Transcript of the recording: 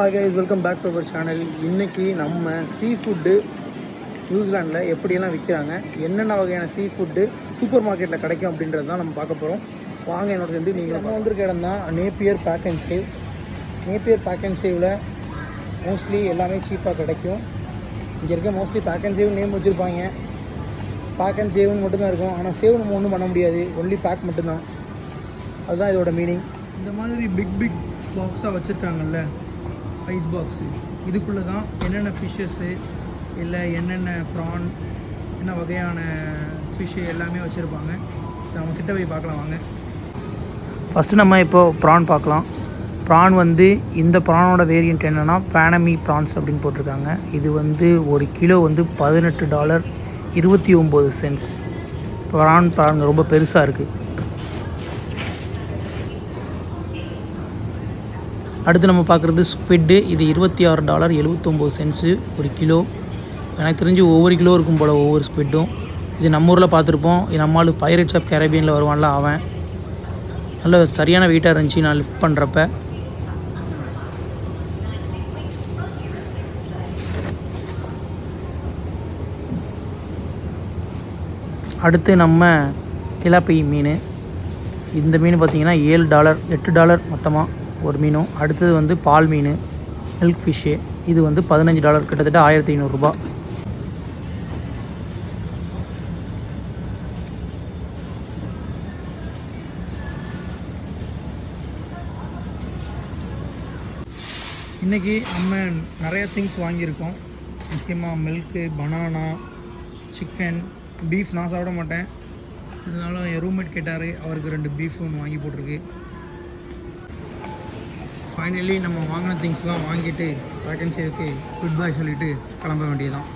Hi guys, welcome back to our channel. இன்றைக்கி நம்ம சீ food நியூசிலாண்டில் எப்படியெல்லாம் விற்கிறாங்க, என்னென்ன வகையான சீ ஃபுட்டு சூப்பர் மார்க்கெட்டில் கிடைக்கும் அப்படின்றது தான் நம்ம பார்க்க போகிறோம். வாங்க என்னோட சேர்ந்து நீங்கள் நம்ம வந்திருக்க இடம் தான் Napier pack and save. Napier pack and சேவில் மோஸ்ட்லி எல்லாமே சீப்பாக கிடைக்கும். இங்கே இருக்க mostly pack and save name வச்சுருப்பாங்க. பேக் அண்ட் சேவ்னு மட்டும்தான் இருக்கும், ஆனால் சேவ் நம்ம ஒன்றும் பண்ண முடியாது, ஒன்லி பேக் மட்டும்தான். அதுதான் இதோட மீனிங். இந்த மாதிரி பிக் பாக்ஸாக வச்சுருக்காங்கல்ல, ஐஸ் பாக்ஸு, இதுக்குள்ளே தான் என்னென்ன ஃபிஷ்ஷஸ்ஸு இல்லை என்னென்ன ப்ரான், என்ன வகையான ஃபிஷ்ஷு எல்லாமே வச்சுருப்பாங்க. நம்ம கிட்ட போய் பார்க்கலாம் வாங்க. ஃபஸ்ட்டு நம்ம இப்போது ப்ரான் பார்க்கலாம். ப்ரான் வந்து இந்த ப்ரானோட வேரியண்ட் என்னென்னா பேனமி ப்ரான்ஸ் அப்படின்னு போட்டிருக்காங்க. இது வந்து ஒரு கிலோ வந்து $18.29. ப்ரான் பாருங்க ரொம்ப பெருசாக இருக்குது. அடுத்து நம்ம பார்க்குறது ஸ்குவிட்டு. இது $26.79 ஒரு கிலோ. எனக்கு தெரிஞ்சு ஒவ்வொரு கிலோ இருக்கும் போல் ஒவ்வொரு ஸ்குவிட்டும். இது நம்ம ஊரில் பார்த்துருப்போம். நம்மளும் பைரேட்ஸ் ஆஃப் கரேபியனில் வருவான்ல அவன். நல்ல சரியான வெயிட்டாக இருந்துச்சு நான் லிஃப்ட் பண்ணுறப்ப. அடுத்து நம்ம கிலாப்பி மீன். இந்த மீன் பார்த்திங்கன்னா $8 மொத்தமாக ஒரு மீனும். அடுத்தது வந்து பால் மீன், மில்க் ஃபிஷ்ஷு. இது வந்து $15, கிட்டத்தட்ட $1500. இன்றைக்கி நம்ம நிறைய திங்ஸ் வாங்கியிருக்கோம். முக்கியமாக மில்க்கு, பனானா, சிக்கன், பீஃப். நான் சாப்பிட மாட்டேன், இதனால என் ரூம்மேட் கேட்டார், அவருக்கு 2 பீஃப் ஒன்று வாங்கி போட்டிருக்கு. ஃபைனலி நம்ம வாங்கின திங்ஸ்லாம் வாங்கிட்டு வேகன்சிக்கு குட் பை சொல்லிவிட்டு கிளம்ப வேண்டியதுதான்.